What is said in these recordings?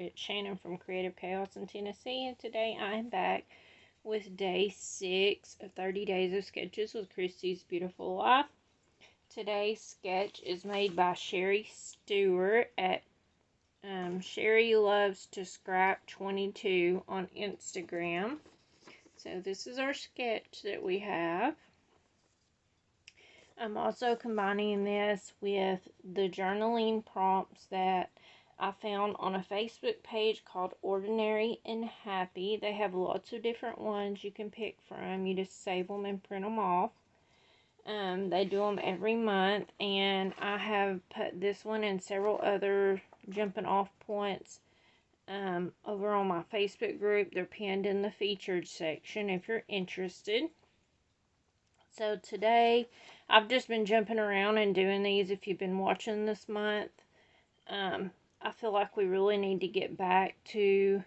It's Shannon from Creative Chaos in Tennessee, and today I am back with day 6 of 30 Days of Sketches with Christy's Beautiful Life. Today's sketch is made by Sherry Stewart at Sherry Loves to Scrap 22 on Instagram. So this is our sketch that we have. I'm also combining this with the journaling prompts that I found on a Facebook page called Ordinary and Happy. They have lots of different ones you can pick from. You just save them and print them off. They do them every month, and I have put this one and several other jumping off points over on my Facebook group. They're pinned in the featured section if you're interested. So today, I've just been jumping around and doing these if you've been watching this month. I feel like we really need to get back to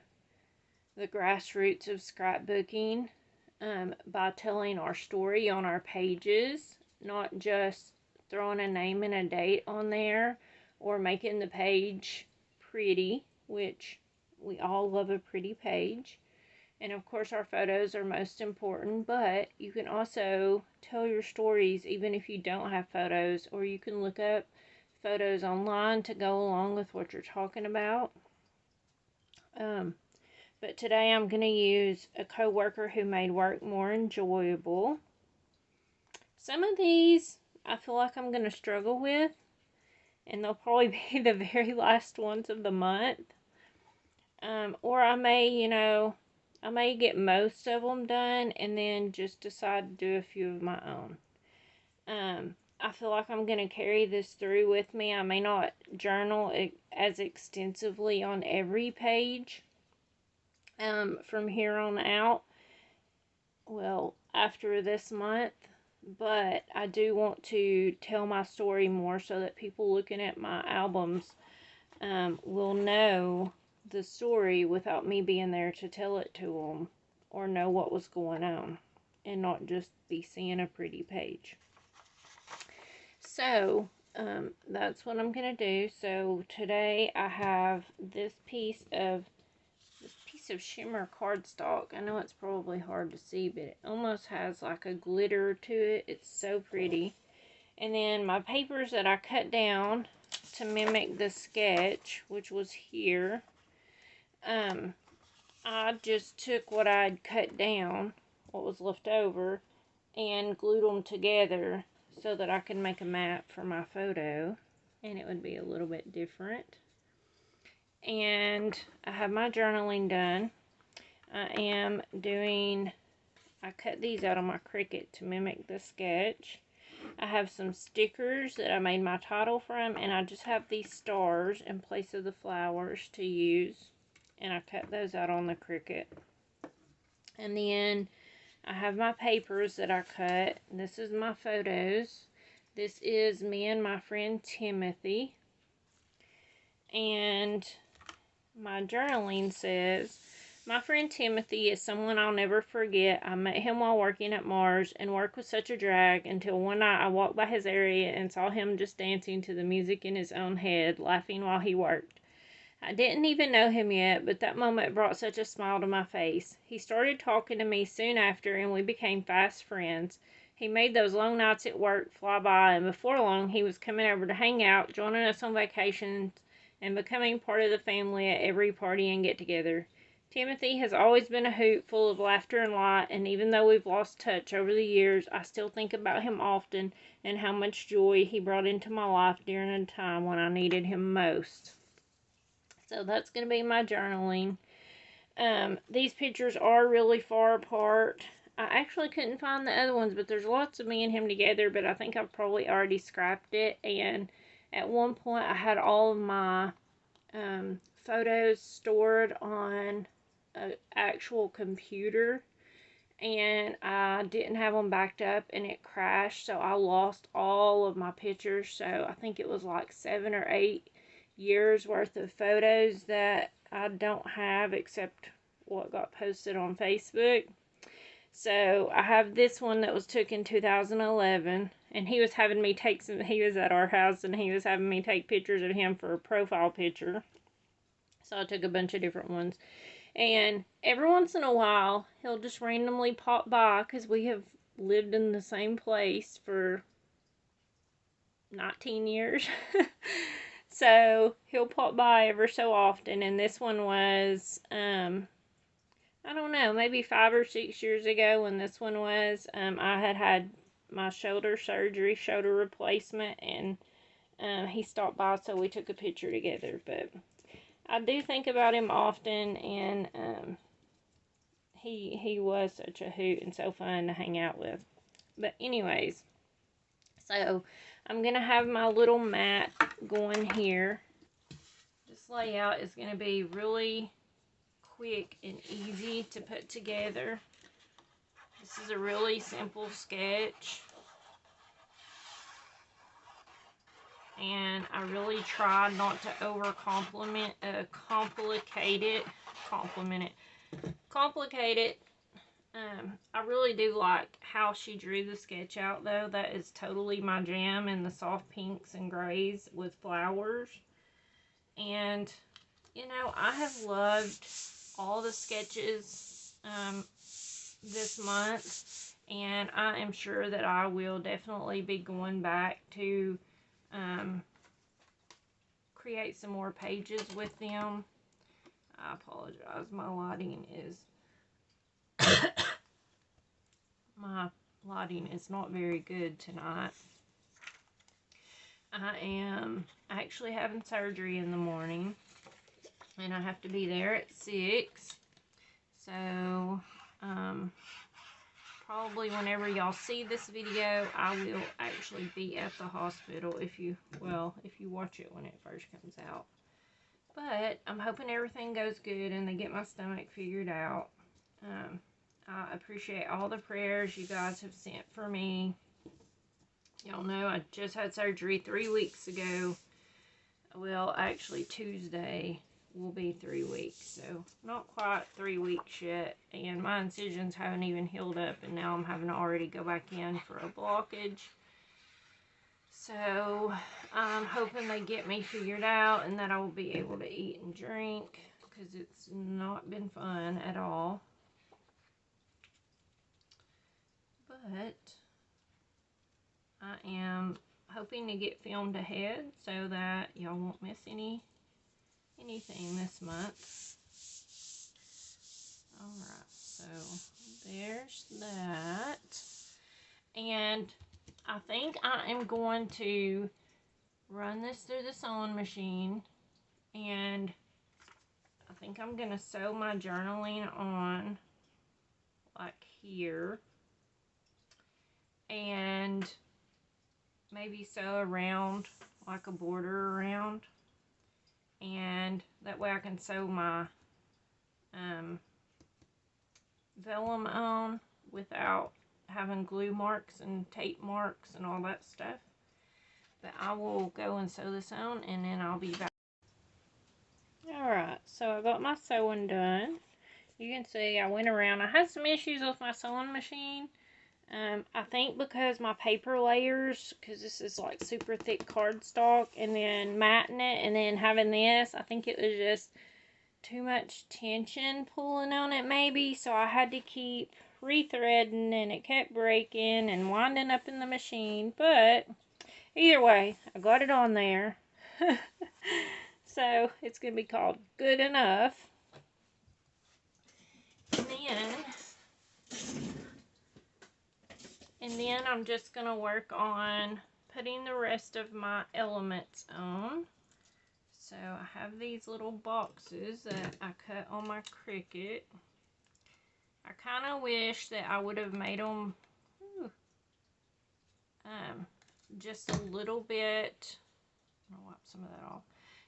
the grassroots of scrapbooking by telling our story on our pages, not just throwing a name and a date on there or making the page pretty, which we all love a pretty page. And of course our photos are most important, but you can also tell your stories even if you don't have photos, or you can look up photos online to go along with what you're talking about. But today I'm going to use a coworker who made work more enjoyable. Some of these I feel like I'm going to struggle with, and they'll probably be the very last ones of the month. Or I may, I may get most of them done and then just decide to do a few of my own. I feel like I'm going to carry this through with me. I may not journal as extensively on every page from here on out. Well, after this month. But I do want to tell my story more so that people looking at my albums will know the story without me being there to tell it to them, or know what was going on and not just be seeing a pretty page. So that's what I'm gonna do. So today I have this piece of shimmer cardstock. I know it's probably hard to see, but it almost has like a glitter to it. It's so pretty. And then my papers that I cut down to mimic the sketch, which was here. I just took what I'd cut down, what was left over, and glued them together so that I could make a map for my photo, and it would be a little bit different. And I have my journaling done. I cut these out on my Cricut to mimic the sketch. I have some stickers that I made my title from, and I just have these stars in place of the flowers to use, and I cut those out on the Cricut. And then I have my papers that I cut. This is my photos. This is me and my friend Timothy. And my journaling says, my friend Timothy is someone I'll never forget. I met him while working at Mars, and work was such a drag until one night I walked by his area and saw him just dancing to the music in his own head, laughing while he worked. I didn't even know him yet, but that moment brought such a smile to my face. He started talking to me soon after, and we became fast friends. He made those long nights at work fly by, and before long he was coming over to hang out, joining us on vacations, and becoming part of the family at every party and get-together. Timothy has always been a hoot, full of laughter and light, and even though we've lost touch over the years, I still think about him often and how much joy he brought into my life during a time when I needed him most. So that's going to be my journaling. These pictures are really far apart. I actually couldn't find the other ones, but there's lots of me and him together, but I think I've probably already scrapped it. And at one point I had all of my photos stored on an actual computer, and I didn't have them backed up, and it crashed, so I lost all of my pictures. So I think it was like 7 or 8 years worth of photos that I don't have except what got posted on Facebook. So I have this one that was took in 2011, and he was having me take he was at our house and he was having me take pictures of him for a profile picture. So I took a bunch of different ones. And every once in a while, he'll just randomly pop by because we have lived in the same place for 19 years. So he'll pop by ever so often. And this one was, I don't know, maybe 5 or 6 years ago when this one was. I had my shoulder surgery, shoulder replacement, and he stopped by, so we took a picture together. But I do think about him often, and he was such a hoot and so fun to hang out with. But anyways, so I'm going to have my little mat going here. This layout is going to be really quick and easy to put together. This is a really simple sketch. And I really tried not to complicate it. I really do like how she drew the sketch out, though. That is totally my jam, in the soft pinks and grays with flowers. And, you know, I have loved all the sketches this month, and I am sure that I will definitely be going back to create some more pages with them. I apologize, my lighting is not very good tonight. I am actually having surgery in the morning, and I have to be there at 6. So, probably whenever y'all see this video, I will actually be at the hospital if you watch it when it first comes out. But I'm hoping everything goes good and they get my stomach figured out. I appreciate all the prayers you guys have sent for me. Y'all know I just had surgery 3 weeks ago. Well, actually Tuesday will be 3 weeks, so not quite 3 weeks yet, and my incisions haven't even healed up, and now I'm having to already go back in for a blockage. So I'm hoping they get me figured out and that I will be able to eat and drink, because it's not been fun at all. But I am hoping to get filmed ahead so that y'all won't miss anything this month. Alright, so there's that. And I think I am going to run this through the sewing machine, and I think I'm going to sew my journaling on like here, and maybe sew around like a border around, and that way I can sew my vellum on without having glue marks and tape marks and all that stuff. But I will go and sew this on, and then I'll be back. Alright, so I got my sewing done. You can see I went around. I had some issues with my sewing machine. I think because my paper layers, because this is like super thick cardstock, and then matting it, and then having this, I think it was just too much tension pulling on it maybe, so I had to keep rethreading, and it kept breaking and winding up in the machine. But either way, I got it on there. So it's gonna be called good enough. And then I'm just gonna work on putting the rest of my elements on. So I have these little boxes that I cut on my Cricut. I kind of wish that I would have made them just a little bit, I'll wipe some of that off,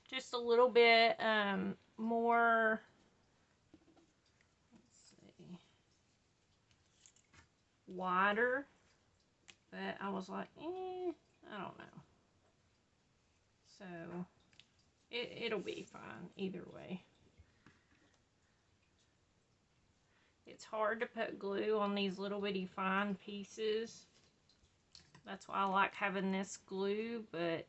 just a little bit more, let's see, wider, but I was like, I don't know. So it'll be fine either way. It's hard to put glue on these little bitty fine pieces. That's why I like having this glue, but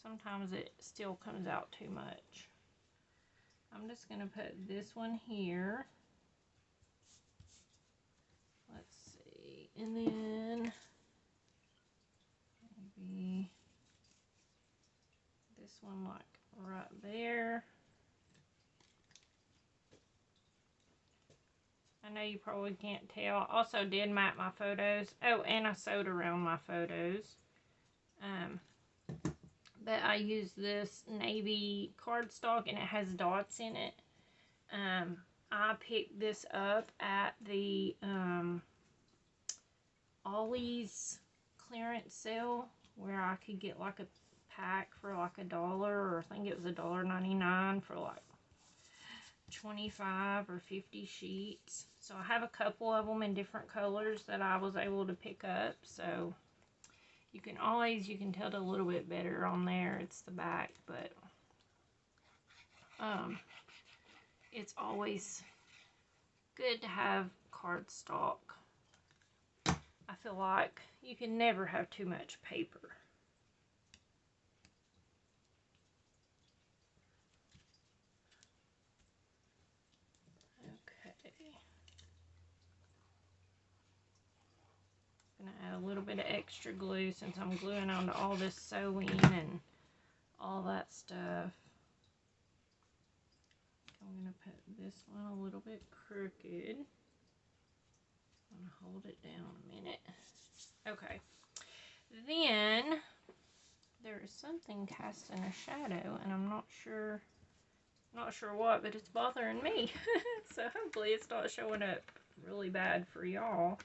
sometimes it still comes out too much. I'm just going to put this one here. Let's see. And then maybe this one like right there. I know you probably can't tell. I also did map my photos. Oh, and I sewed around my photos. But I used this navy cardstock and it has dots in it. I picked this up at the Ollie's clearance sale where I could get like a pack for like $1, or I think it was $1.99 for like 25 or 50 sheets. So I have a couple of them in different colors that I was able to pick up. So you can tell it a little bit better on there. It's the back, but it's always good to have cardstock. I feel like you can never have too much paper. Okay. I'm going to add a little bit of extra glue since I'm gluing onto all this sewing and all that stuff. I'm going to put this one a little bit crooked. I'm going to hold it down a minute. Okay. Then there is something casting a shadow, and I'm not sure what, but it's bothering me. So hopefully it's not showing up really bad for y'all.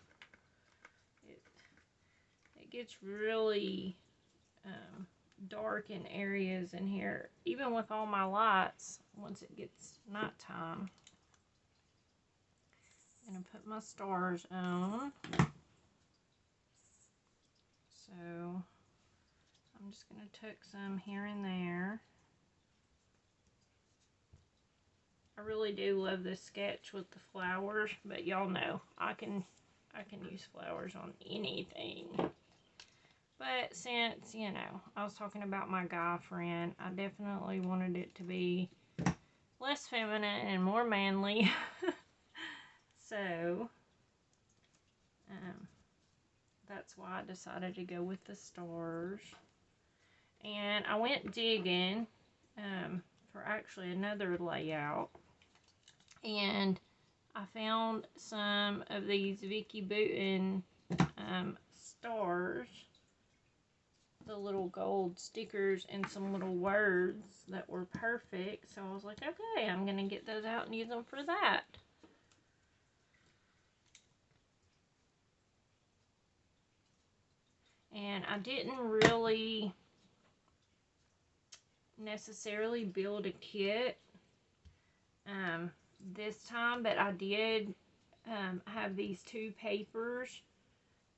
It gets really dark in areas in here, even with all my lights. Once it gets nighttime, I'm gonna put my stars on. So I'm just gonna tuck some here and there. I really do love this sketch with the flowers, but y'all know I can use flowers on anything. But since, you know, I was talking about my guy friend, I definitely wanted it to be less feminine and more manly. So, that's why I decided to go with the stars. And I went digging for actually another layout. And I found some of these Vicky Booten stars, the little gold stickers, and some little words that were perfect. So I was like, okay, I'm going to get those out and use them for that. And I didn't really necessarily build a kit this time, but I did have these two papers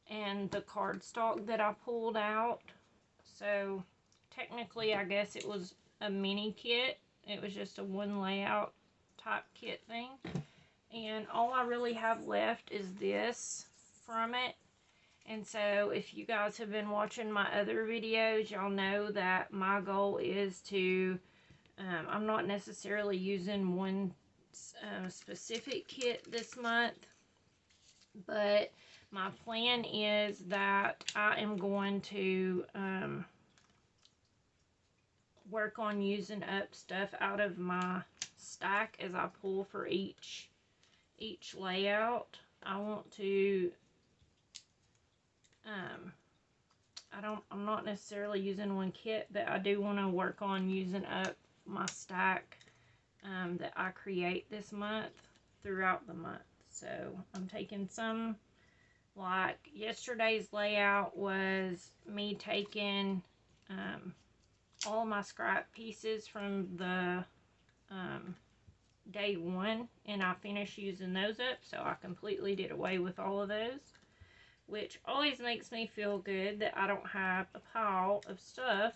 and the cardstock that I pulled out. So technically I guess it was a mini kit. It was just a one layout type kit thing. And all I really have left is this from it. And so if you guys have been watching my other videos, y'all know that my goal is to, I'm not necessarily using one specific kit this month, but my plan is that I am going to work on using up stuff out of my stack as I pull for each layout. I want to I'm not necessarily using one kit, but I do want to work on using up my stack that I create this month throughout the month. So I'm taking some, like yesterday's layout was me taking all my scrap pieces from the day one, and I finished using those up, so I completely did away with all of those, which always makes me feel good that I don't have a pile of stuff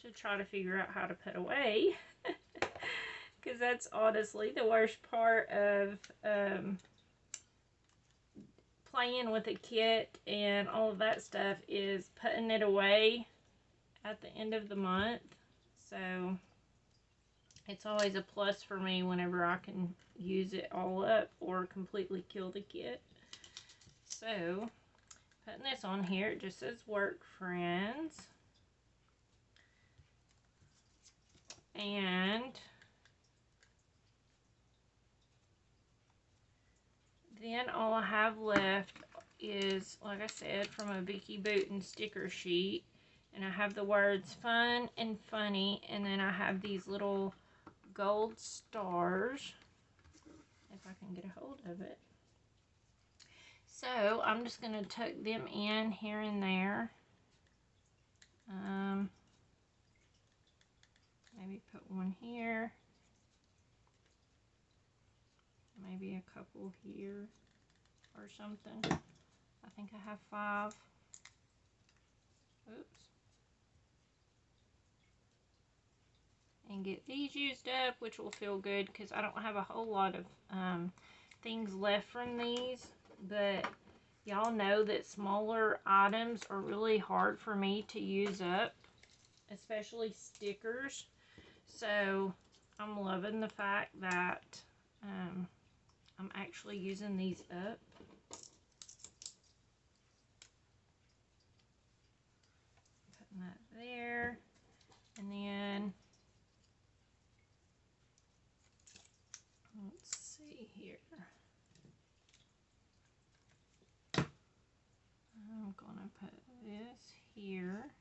to try to figure out how to put away. Because that's honestly the worst part of playing with a kit and all of that stuff, is putting it away at the end of the month. So it's always a plus for me whenever I can use it all up or completely kill the kit. So putting this on here, it just says work friends. And then all I have left is, like I said, from a Vicky Booten sticker sheet. And I have the words fun and funny. And then I have these little gold stars, if I can get a hold of it. So I'm just going to tuck them in here and there. Maybe put one here. Maybe a couple here or something. I think I have 5. Oops. And get these used up, which will feel good because I don't have a whole lot of things left from these. But y'all know that smaller items are really hard for me to use up, especially stickers. So I'm loving the fact that I'm actually using these up. Putting that there. And then, let's see here. I'm going to put this here.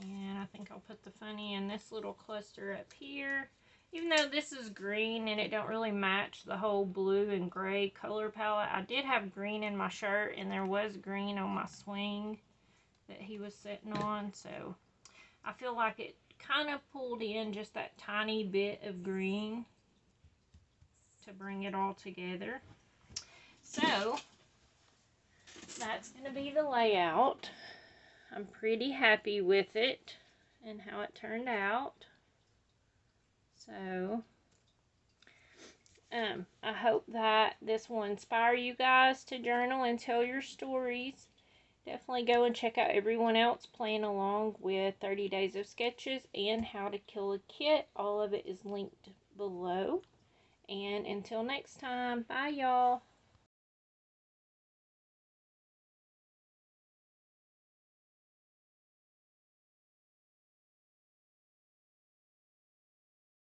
And I think I'll put the funny in this little cluster up here. Even though this is green and it don't really match the whole blue and gray color palette, I did have green in my shirt and there was green on my swing that he was sitting on. So I feel like it kind of pulled in just that tiny bit of green to bring it all together. So that's going to be the layout. I'm pretty happy with it and how it turned out. So, I hope that this will inspire you guys to journal and tell your stories. Definitely go and check out everyone else playing along with 30 Days of Sketches and How to Kill a Kit. All of it is linked below. And until next time, bye y'all.